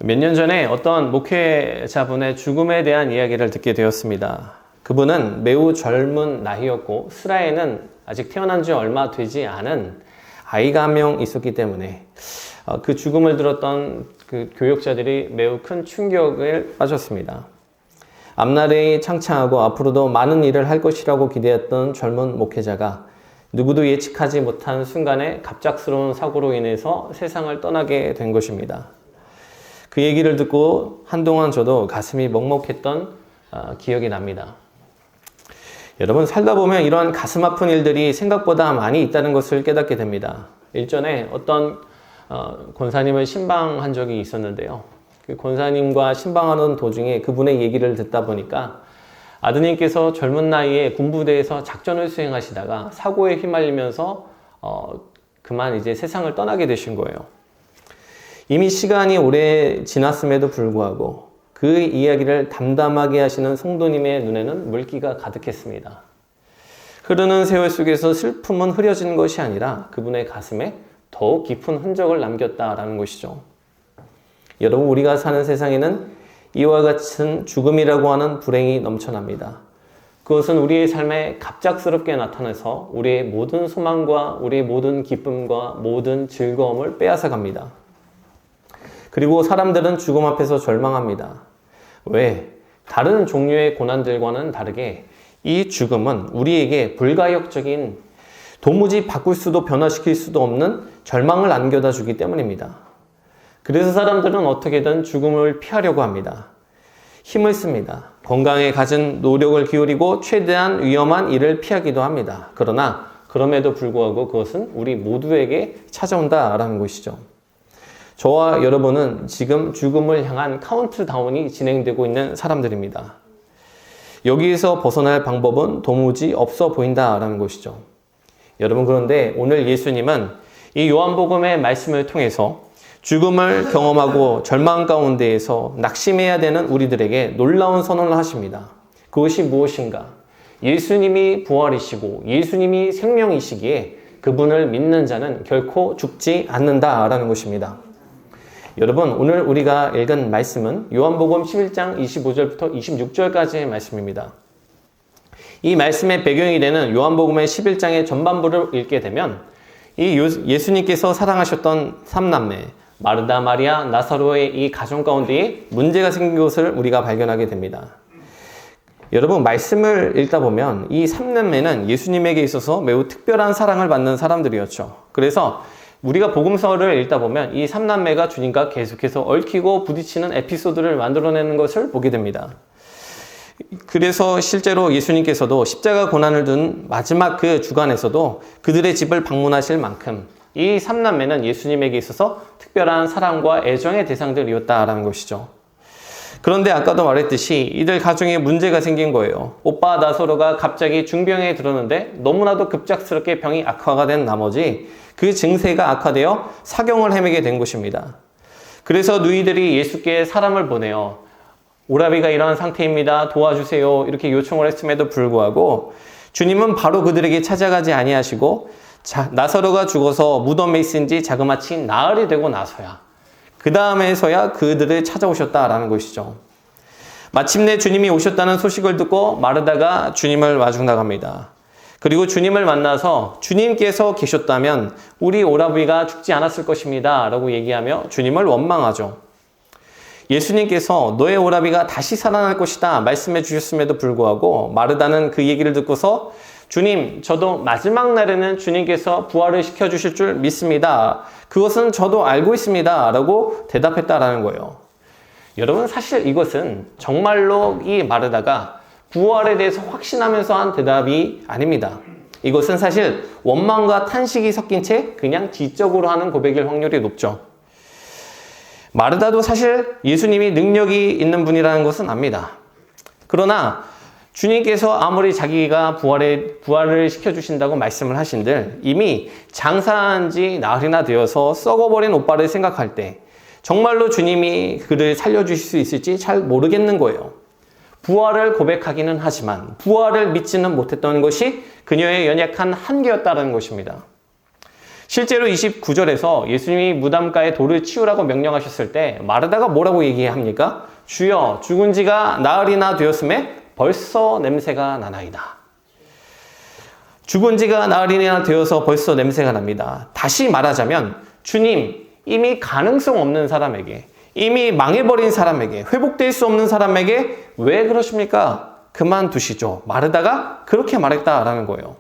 몇 년 전에 어떤 목회자분의 죽음에 대한 이야기를 듣게 되었습니다. 그분은 매우 젊은 나이였고 스라에는 아직 태어난 지 얼마 되지 않은 아이가 한 명 있었기 때문에 그 죽음을 들었던 그 교역자들이 매우 큰 충격을 빠졌습니다. 앞날이 창창하고 앞으로도 많은 일을 할 것이라고 기대했던 젊은 목회자가 누구도 예측하지 못한 순간에 갑작스러운 사고로 인해서 세상을 떠나게 된 것입니다. 그 얘기를 듣고 한동안 저도 가슴이 먹먹했던 기억이 납니다. 여러분, 살다 보면 이런 가슴 아픈 일들이 생각보다 많이 있다는 것을 깨닫게 됩니다. 일전에 어떤 권사님을 신방한 적이 있었는데요. 그 권사님과 신방하는 도중에 그분의 얘기를 듣다 보니까 아드님께서 젊은 나이에 군부대에서 작전을 수행하시다가 사고에 휘말리면서 그만 이제 세상을 떠나게 되신 거예요. 이미 시간이 오래 지났음에도 불구하고 그 이야기를 담담하게 하시는 성도님의 눈에는 물기가 가득했습니다. 흐르는 세월 속에서 슬픔은 흐려진 것이 아니라 그분의 가슴에 더욱 깊은 흔적을 남겼다라는 것이죠. 여러분, 우리가 사는 세상에는 이와 같은 죽음이라고 하는 불행이 넘쳐납니다. 그것은 우리의 삶에 갑작스럽게 나타나서 우리의 모든 소망과 우리의 모든 기쁨과 모든 즐거움을 빼앗아 갑니다. 그리고 사람들은 죽음 앞에서 절망합니다. 왜? 다른 종류의 고난들과는 다르게 이 죽음은 우리에게 불가역적인, 도무지 바꿀 수도 변화시킬 수도 없는 절망을 안겨다 주기 때문입니다. 그래서 사람들은 어떻게든 죽음을 피하려고 합니다. 힘을 씁니다. 건강에 갖은 노력을 기울이고 최대한 위험한 일을 피하기도 합니다. 그러나 그럼에도 불구하고 그것은 우리 모두에게 찾아온다라는 것이죠. 저와 여러분은 지금 죽음을 향한 카운트다운이 진행되고 있는 사람들입니다. 여기에서 벗어날 방법은 도무지 없어 보인다라는 것이죠. 여러분, 그런데 오늘 예수님은 이 요한복음의 말씀을 통해서 죽음을 경험하고 절망 가운데에서 낙심해야 되는 우리들에게 놀라운 선언을 하십니다. 그것이 무엇인가? 예수님이 부활이시고 예수님이 생명이시기에 그분을 믿는 자는 결코 죽지 않는다라는 것입니다. 여러분, 오늘 우리가 읽은 말씀은 요한복음 11장 25절부터 26절까지의 말씀입니다. 이 말씀의 배경이 되는 요한복음의 11장의 전반부를 읽게 되면 이 예수님께서 사랑하셨던 삼남매 마르다, 마리아, 나사로의 이 가정 가운데에 문제가 생긴 것을 우리가 발견하게 됩니다. 여러분, 말씀을 읽다 보면 이 삼남매는 예수님에게 있어서 매우 특별한 사랑을 받는 사람들이었죠. 그래서 우리가 복음서를 읽다 보면 이 삼남매가 주님과 계속해서 얽히고 부딪히는 에피소드를 만들어내는 것을 보게 됩니다. 그래서 실제로 예수님께서도 십자가 고난을 둔 마지막 그 주간에서도 그들의 집을 방문하실 만큼 이 삼남매는 예수님에게 있어서 특별한 사랑과 애정의 대상들이었다라는 것이죠. 그런데 아까도 말했듯이 이들 가정에 문제가 생긴 거예요. 오빠 나사로가 갑자기 중병에 들었는데 너무나도 급작스럽게 병이 악화가 된 나머지 그 증세가 악화되어 사경을 헤매게 된 것입니다. 그래서 누이들이 예수께 사람을 보내요. 오라비가 이러한 상태입니다. 도와주세요. 이렇게 요청을 했음에도 불구하고 주님은 바로 그들에게 찾아가지 아니하시고 나사로가 죽어서 무덤에 있은지 자그마치 나흘이 되고 나서야 그 다음에서야 그들을 찾아오셨다라는 것이죠. 마침내 주님이 오셨다는 소식을 듣고 마르다가 주님을 마중 나갑니다. 그리고 주님을 만나서 주님께서 계셨다면 우리 오라비가 죽지 않았을 것입니다 라고 얘기하며 주님을 원망하죠. 예수님께서 너의 오라비가 다시 살아날 것이다 말씀해 주셨음에도 불구하고 마르다는 그 얘기를 듣고서 주님, 저도 마지막 날에는 주님께서 부활을 시켜주실 줄 믿습니다. 그것은 저도 알고 있습니다 라고 대답했다라는 거예요. 여러분, 사실 이것은 정말로 이 마르다가 부활에 대해서 확신하면서 한 대답이 아닙니다. 이것은 사실 원망과 탄식이 섞인 채 그냥 지적으로 하는 고백일 확률이 높죠. 마르다도 사실 예수님이 능력이 있는 분이라는 것은 압니다. 그러나 주님께서 아무리 자기가 부활을 시켜주신다고 말씀을 하신들 이미 장사한 지 나흘이나 되어서 썩어버린 오빠를 생각할 때 정말로 주님이 그를 살려주실 수 있을지 잘 모르겠는 거예요. 부활을 고백하기는 하지만 부활을 믿지는 못했던 것이 그녀의 연약한 한계였다는 것입니다. 실제로 29절에서 예수님이 무덤가에 돌을 치우라고 명령하셨을 때 마르다가 뭐라고 얘기합니까? 주여, 죽은 지가 나흘이나 되었음에 벌써 냄새가 나나이다. 죽은 지가 나흘이나 되어서 벌써 냄새가 납니다. 다시 말하자면 주님, 이미 가능성 없는 사람에게, 이미 망해버린 사람에게, 회복될 수 없는 사람에게 왜 그러십니까? 그만두시죠. 마르다가 그렇게 말했다라는 거예요.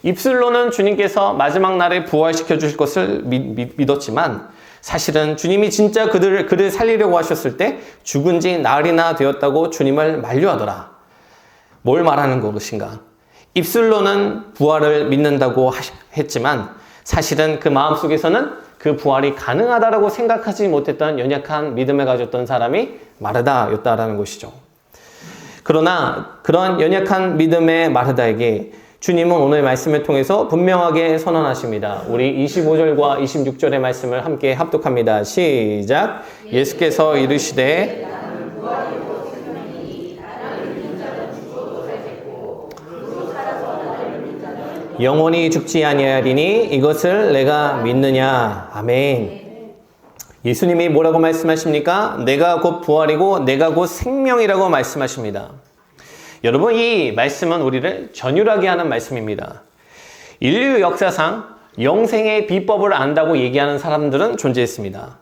입술로는 주님께서 마지막 날에 부활시켜 주실 것을 믿었지만 사실은 주님이 진짜 그를 살리려고 하셨을 때 죽은 지 나흘이나 되었다고 주님을 만류하더라. 뭘 말하는 것인가? 입술로는 부활을 믿는다고 했지만 사실은 그 마음속에서는 그 부활이 가능하다라고 생각하지 못했던 연약한 믿음을 가졌던 사람이 마르다였다라는 것이죠. 그러나 그런 연약한 믿음의 마르다에게 주님은 오늘 말씀을 통해서 분명하게 선언하십니다. 우리 25절과 26절의 말씀을 함께 합독합니다. 시작! 예수께서 이르시되 영원히 죽지 아니하리니 이것을 내가 믿느냐. 아멘. 예수님이 뭐라고 말씀하십니까? 내가 곧 부활이고 내가 곧 생명이라고 말씀하십니다. 여러분, 이 말씀은 우리를 전율하게 하는 말씀입니다. 인류 역사상 영생의 비법을 안다고 얘기하는 사람들은 존재했습니다.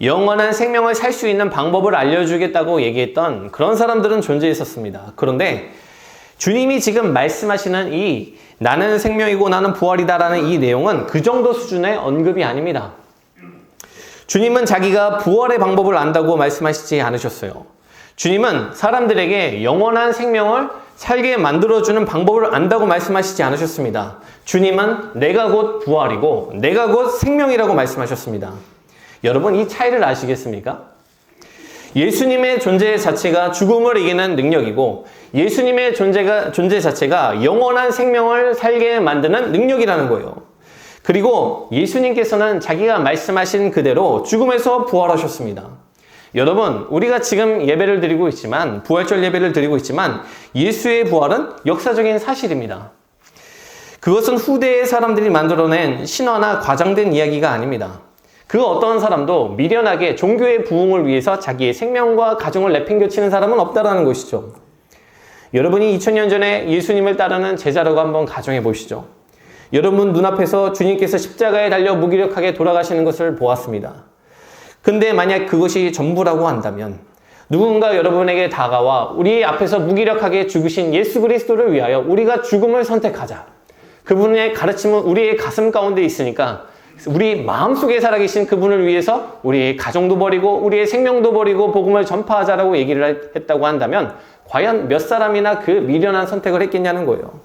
영원한 생명을 살 수 있는 방법을 알려주겠다고 얘기했던 그런 사람들은 존재했었습니다. 그런데 주님이 지금 말씀하시는 이 나는 생명이고 나는 부활이다라는 이 내용은 그 정도 수준의 언급이 아닙니다. 주님은 자기가 부활의 방법을 안다고 말씀하시지 않으셨어요. 주님은 사람들에게 영원한 생명을 살게 만들어주는 방법을 안다고 말씀하시지 않으셨습니다. 주님은 내가 곧 부활이고 내가 곧 생명이라고 말씀하셨습니다. 여러분, 이 차이를 아시겠습니까? 예수님의 존재 자체가 죽음을 이기는 능력이고 예수님의 존재 자체가 영원한 생명을 살게 만드는 능력이라는 거예요. 그리고 예수님께서는 자기가 말씀하신 그대로 죽음에서 부활하셨습니다. 여러분, 우리가 지금 예배를 드리고 있지만, 부활절 예배를 드리고 있지만 예수의 부활은 역사적인 사실입니다. 그것은 후대의 사람들이 만들어낸 신화나 과장된 이야기가 아닙니다. 그 어떤 사람도 미련하게 종교의 부흥을 위해서 자기의 생명과 가정을 내팽개치는 사람은 없다라는 것이죠. 여러분이 2000년 전에 예수님을 따르는 제자라고 한번 가정해 보시죠. 여러분 눈앞에서 주님께서 십자가에 달려 무기력하게 돌아가시는 것을 보았습니다. 근데 만약 그것이 전부라고 한다면 누군가 여러분에게 다가와 우리 앞에서 무기력하게 죽으신 예수 그리스도를 위하여 우리가 죽음을 선택하자. 그분의 가르침은 우리의 가슴 가운데 있으니까 우리 마음속에 살아계신 그분을 위해서 우리의 가정도 버리고 우리의 생명도 버리고 복음을 전파하자라고 얘기를 했다고 한다면 과연 몇 사람이나 그 미련한 선택을 했겠냐는 거예요.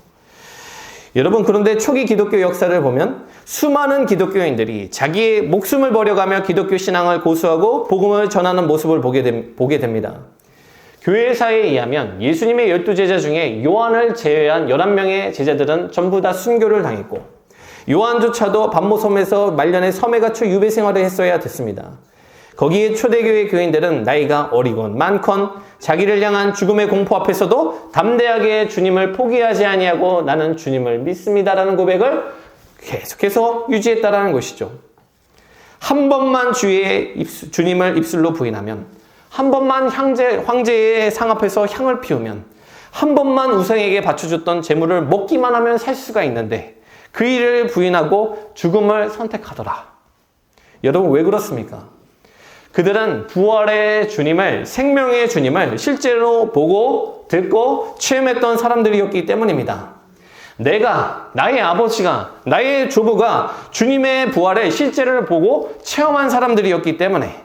여러분, 그런데 초기 기독교 역사를 보면 수많은 기독교인들이 자기의 목숨을 버려가며 기독교 신앙을 고수하고 복음을 전하는 모습을 보게 됩니다. 교회사에 의하면 예수님의 12제자 중에 요한을 제외한 11명의 제자들은 전부 다 순교를 당했고 요한조차도 반모섬에서 말년에 섬에 갇혀 유배 생활을 했어야 됐습니다. 거기에 초대교회 교인들은 나이가 어리건 많건 자기를 향한 죽음의 공포 앞에서도 담대하게 주님을 포기하지 아니하고 나는 주님을 믿습니다라는 고백을 계속해서 유지했다라는 것이죠. 한 번만 주님을 입술로 부인하면, 한 번만 황제의 상 앞에서 향을 피우면, 한 번만 우상에게 바쳐줬던 재물을 먹기만 하면 살 수가 있는데 그 일을 부인하고 죽음을 선택하더라. 여러분, 왜 그렇습니까? 그들은 부활의 주님을, 생명의 주님을 실제로 보고 듣고 체험했던 사람들이었기 때문입니다. 나의 아버지가, 나의 조부가 주님의 부활의 실제를 보고 체험한 사람들이었기 때문에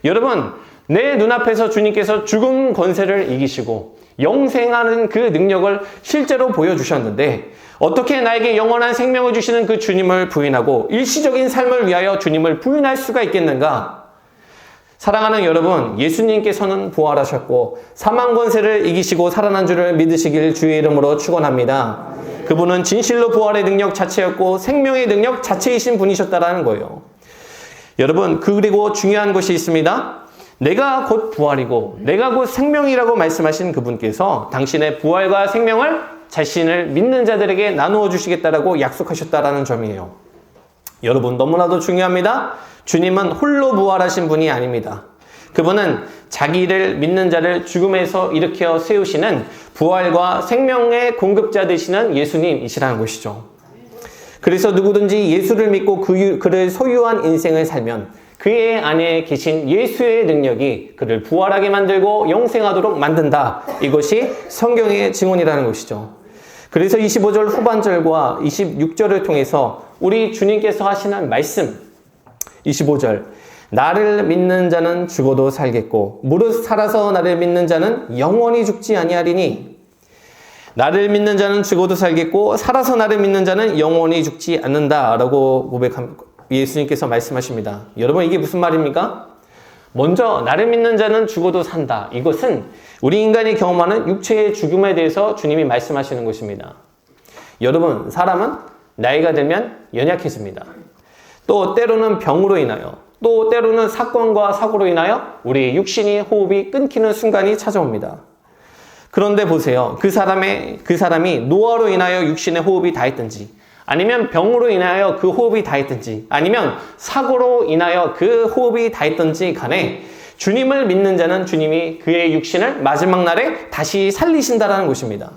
여러분, 내 눈앞에서 주님께서 죽음 권세를 이기시고 영생하는 그 능력을 실제로 보여주셨는데 어떻게 나에게 영원한 생명을 주시는 그 주님을 부인하고 일시적인 삶을 위하여 주님을 부인할 수가 있겠는가? 사랑하는 여러분, 예수님께서는 부활하셨고 사망 권세를 이기시고 살아난 줄을 믿으시길 주의 이름으로 축원합니다. 그분은 진실로 부활의 능력 자체였고 생명의 능력 자체이신 분이셨다라는 거예요. 여러분, 그리고 중요한 것이 있습니다. 내가 곧 부활이고 내가 곧 생명이라고 말씀하신 그분께서 당신의 부활과 생명을 자신을 믿는 자들에게 나누어 주시겠다라고 약속하셨다라는 점이에요. 여러분, 너무나도 중요합니다. 주님은 홀로 부활하신 분이 아닙니다. 그분은 자기를 믿는 자를 죽음에서 일으켜 세우시는 부활과 생명의 공급자 되시는 예수님이시라는 것이죠. 그래서 누구든지 예수를 믿고 그를 소유한 인생을 살면 그의 안에 계신 예수의 능력이 그를 부활하게 만들고 영생하도록 만든다. 이것이 성경의 증언이라는 것이죠. 그래서 25절 후반절과 26절을 통해서 우리 주님께서 하시는 말씀, 25절, 나를 믿는 자는 죽어도 살겠고 무릇 살아서 나를 믿는 자는 영원히 죽지 아니하리니, 나를 믿는 자는 죽어도 살겠고 살아서 나를 믿는 자는 영원히 죽지 않는다라고 예수님께서 말씀하십니다. 여러분, 이게 무슨 말입니까? 먼저 나를 믿는 자는 죽어도 산다. 이것은 우리 인간이 경험하는 육체의 죽음에 대해서 주님이 말씀하시는 것입니다. 여러분, 사람은 나이가 들면 연약해집니다. 또 때로는 병으로 인하여, 또 때로는 사건과 사고로 인하여 우리 육신이 호흡이 끊기는 순간이 찾아옵니다. 그런데 보세요. 그 사람이 노화로 인하여 육신의 호흡이 다했든지, 아니면 병으로 인하여 그 호흡이 다했든지, 아니면 사고로 인하여 그 호흡이 다했든지 간에 주님을 믿는 자는 주님이 그의 육신을 마지막 날에 다시 살리신다라는 것입니다.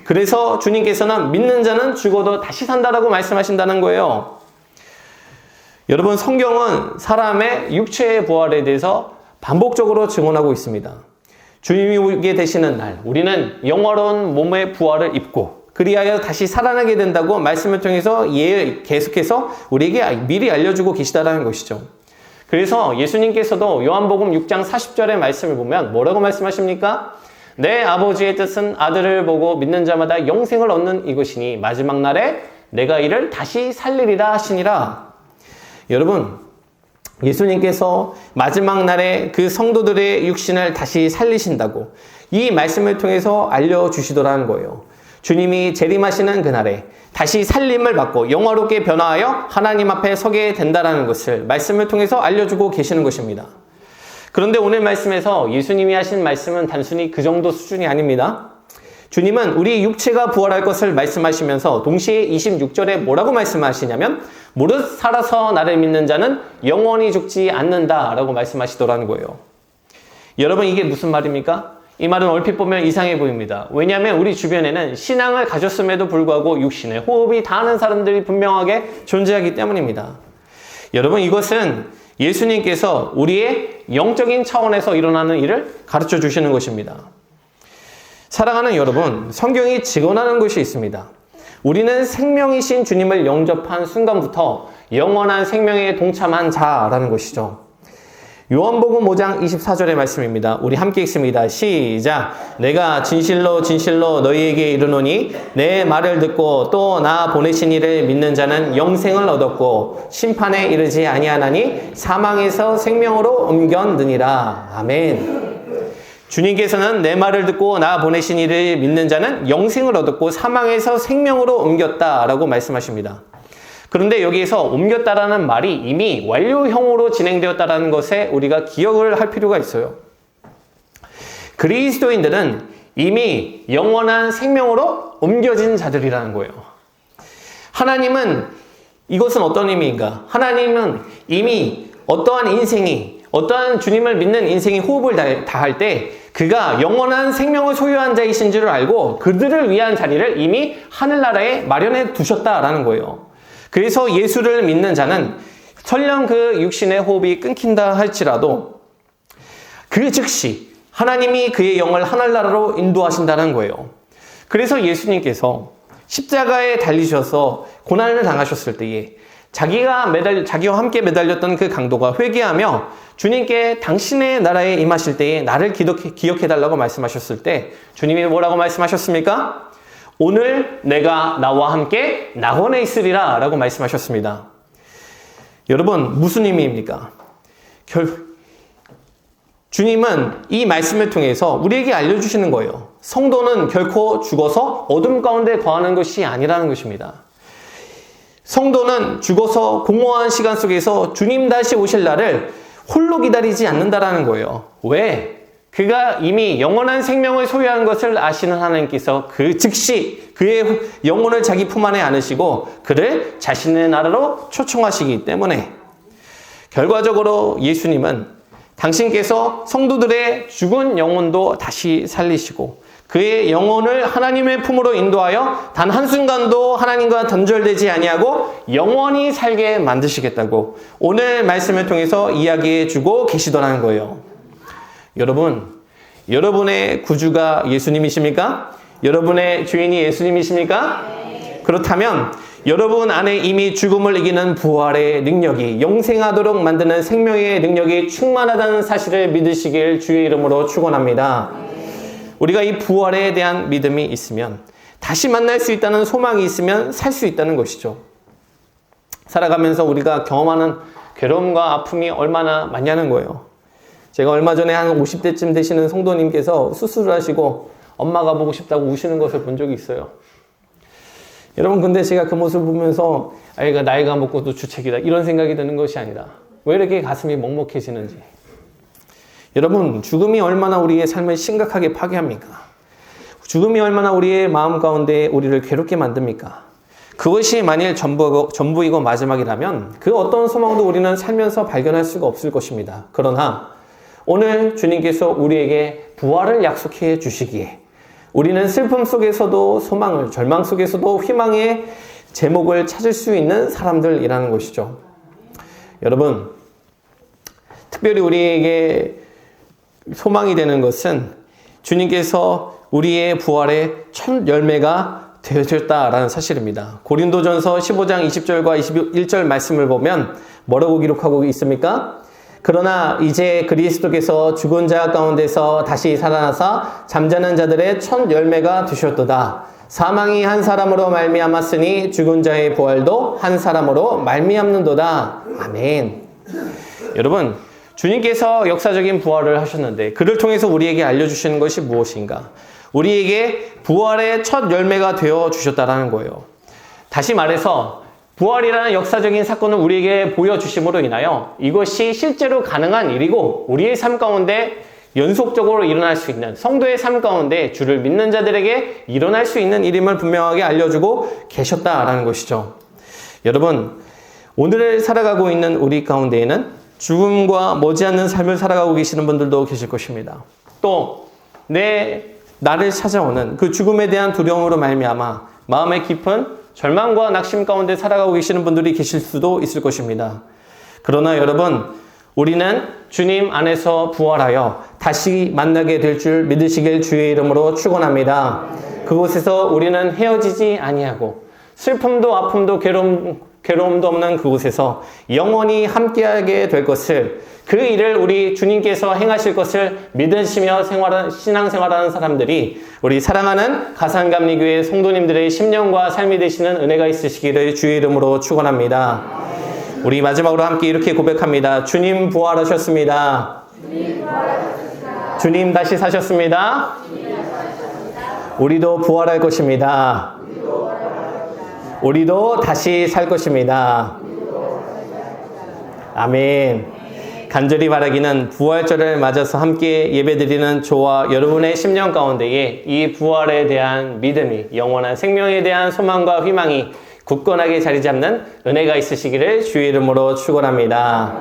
그래서 주님께서는 믿는 자는 죽어도 다시 산다라고 말씀하신다는 거예요. 여러분, 성경은 사람의 육체의 부활에 대해서 반복적으로 증언하고 있습니다. 주님이 오게 되시는 날, 우리는 영원한 몸의 부활을 입고 그리하여 다시 살아나게 된다고 말씀을 통해서 계속해서 우리에게 미리 알려주고 계시다라는 것이죠. 그래서 예수님께서도 요한복음 6장 40절의 말씀을 보면 뭐라고 말씀하십니까? 내 아버지의 뜻은 아들을 보고 믿는 자마다 영생을 얻는 이것이니 마지막 날에 내가 이를 다시 살리리라 하시니라. 여러분, 예수님께서 마지막 날에 그 성도들의 육신을 다시 살리신다고 이 말씀을 통해서 알려주시더라는 거예요. 주님이 재림하시는 그날에 다시 살림을 받고 영화롭게 변화하여 하나님 앞에 서게 된다는 것을 말씀을 통해서 알려주고 계시는 것입니다. 그런데 오늘 말씀에서 예수님이 하신 말씀은 단순히 그 정도 수준이 아닙니다. 주님은 우리 육체가 부활할 것을 말씀하시면서 동시에 26절에 뭐라고 말씀하시냐면 무릇 살아서 나를 믿는 자는 영원히 죽지 않는다 라고 말씀하시더라는 거예요. 여러분, 이게 무슨 말입니까? 이 말은 얼핏 보면 이상해 보입니다. 왜냐하면 우리 주변에는 신앙을 가졌음에도 불구하고 육신에 호흡이 닿는 사람들이 분명하게 존재하기 때문입니다. 여러분, 이것은 예수님께서 우리의 영적인 차원에서 일어나는 일을 가르쳐 주시는 것입니다. 사랑하는 여러분, 성경이 증언하는 것이 있습니다. 우리는 생명이신 주님을 영접한 순간부터 영원한 생명에 동참한 자라는 것이죠. 요한복음 5장 24절의 말씀입니다. 우리 함께 읽습니다. 시작. 내가 진실로 진실로 너희에게 이르노니 내 말을 듣고 또 나 보내신 이를 믿는 자는 영생을 얻었고 심판에 이르지 아니하나니 사망에서 생명으로 옮겼느니라. 아멘. 주님께서는 내 말을 듣고 나 보내신 이를 믿는 자는 영생을 얻었고 사망에서 생명으로 옮겼다라고 말씀하십니다. 그런데 여기에서 옮겼다라는 말이 이미 완료형으로 진행되었다라는 것에 우리가 기억을 할 필요가 있어요. 그리스도인들은 이미 영원한 생명으로 옮겨진 자들이라는 거예요. 하나님은, 이것은 어떤 의미인가? 하나님은 이미 어떠한 주님을 믿는 인생이 호흡을 다할 때 그가 영원한 생명을 소유한 자이신 줄을 알고 그들을 위한 자리를 이미 하늘나라에 마련해 두셨다라는 거예요. 그래서 예수를 믿는 자는 설령 그 육신의 호흡이 끊긴다 할지라도 그 즉시 하나님이 그의 영을 하늘나라로 인도하신다는 거예요. 그래서 예수님께서 십자가에 달리셔서 고난을 당하셨을 때에 자기와 함께 매달렸던 그 강도가 회개하며 주님께 당신의 나라에 임하실 때에 나를 기억해달라고 말씀하셨을 때 주님이 뭐라고 말씀하셨습니까? 오늘 내가 나와 함께 낙원에 있으리라 라고 말씀하셨습니다. 여러분, 무슨 의미입니까? 주님은 이 말씀을 통해서 우리에게 알려주시는 거예요. 성도는 결코 죽어서 어둠 가운데 거하는 것이 아니라는 것입니다. 성도는 죽어서 공허한 시간 속에서 주님 다시 오실 날을 홀로 기다리지 않는다라는 거예요. 왜? 그가 이미 영원한 생명을 소유한 것을 아시는 하나님께서 그 즉시 그의 영혼을 자기 품 안에 안으시고 그를 자신의 나라로 초청하시기 때문에 결과적으로 예수님은 당신께서 성도들의 죽은 영혼도 다시 살리시고 그의 영혼을 하나님의 품으로 인도하여 단 한순간도 하나님과 단절되지 아니하고 영원히 살게 만드시겠다고 오늘 말씀을 통해서 이야기해 주고 계시더라는 거예요. 여러분, 여러분의 구주가 예수님이십니까? 여러분의 주인이 예수님이십니까? 그렇다면 여러분 안에 이미 죽음을 이기는 부활의 능력이 영생하도록 만드는 생명의 능력이 충만하다는 사실을 믿으시길 주의 이름으로 축원합니다. 우리가 이 부활에 대한 믿음이 있으면 다시 만날 수 있다는 소망이 있으면 살 수 있다는 것이죠. 살아가면서 우리가 경험하는 괴로움과 아픔이 얼마나 많냐는 거예요. 제가 얼마 전에 한 50대쯤 되시는 성도님께서 수술을 하시고 엄마가 보고 싶다고 우시는 것을 본 적이 있어요. 여러분, 근데 제가 그 모습을 보면서 아이가 나이가 먹고도 주책이다 이런 생각이 드는 것이 아니다. 왜 이렇게 가슴이 먹먹해지는지. 여러분, 죽음이 얼마나 우리의 삶을 심각하게 파괴합니까? 죽음이 얼마나 우리의 마음 가운데 우리를 괴롭게 만듭니까? 그것이 만일 전부이고 마지막이라면 그 어떤 소망도 우리는 살면서 발견할 수가 없을 것입니다. 그러나 오늘 주님께서 우리에게 부활을 약속해 주시기에 우리는 슬픔 속에서도 소망을, 절망 속에서도 희망의 제목을 찾을 수 있는 사람들이라는 것이죠. 여러분, 특별히 우리에게 소망이 되는 것은 주님께서 우리의 부활의 첫 열매가 되셨다라는 사실입니다. 고린도전서 15장 20절과 21절 말씀을 보면 뭐라고 기록하고 있습니까? 그러나 이제 그리스도께서 죽은 자 가운데서 다시 살아나사 잠자는 자들의 첫 열매가 되셨도다. 사망이 한 사람으로 말미암았으니 죽은 자의 부활도 한 사람으로 말미암는도다. 아멘. 여러분, 주님께서 역사적인 부활을 하셨는데 그를 통해서 우리에게 알려주시는 것이 무엇인가? 우리에게 부활의 첫 열매가 되어 주셨다라는 거예요. 다시 말해서 부활이라는 역사적인 사건을 우리에게 보여주심으로 인하여 이것이 실제로 가능한 일이고 우리의 삶 가운데 연속적으로 일어날 수 있는, 성도의 삶 가운데 주를 믿는 자들에게 일어날 수 있는 일임을 분명하게 알려주고 계셨다라는 것이죠. 여러분, 오늘을 살아가고 있는 우리 가운데에는 죽음과 머지않는 삶을 살아가고 계시는 분들도 계실 것입니다. 또 나를 찾아오는 그 죽음에 대한 두려움으로 말미암아 마음의 깊은 절망과 낙심 가운데 살아가고 계시는 분들이 계실 수도 있을 것입니다. 그러나 여러분, 우리는 주님 안에서 부활하여 다시 만나게 될 줄 믿으시길 주의 이름으로 축원합니다. 그곳에서 우리는 헤어지지 아니하고 슬픔도 아픔도 괴로움도 없는 그곳에서 영원히 함께하게 될 것을, 그 일을 우리 주님께서 행하실 것을 믿으시며 신앙생활하는 사람들이 우리 사랑하는 가산감리교회 성도님들의 심령과 삶이 되시는 은혜가 있으시기를 주의 이름으로 축원합니다. 우리 마지막으로 함께 이렇게 고백합니다. 주님 부활하셨습니다. 주님 다시 사셨습니다. 우리도 부활할 것입니다. 우리도 다시 살 것입니다. 아멘. 간절히 바라기는 부활절을 맞아서 함께 예배드리는 저와 여러분의 심령 가운데에 이 부활에 대한 믿음이, 영원한 생명에 대한 소망과 희망이 굳건하게 자리 잡는 은혜가 있으시기를 주의 이름으로 축원합니다.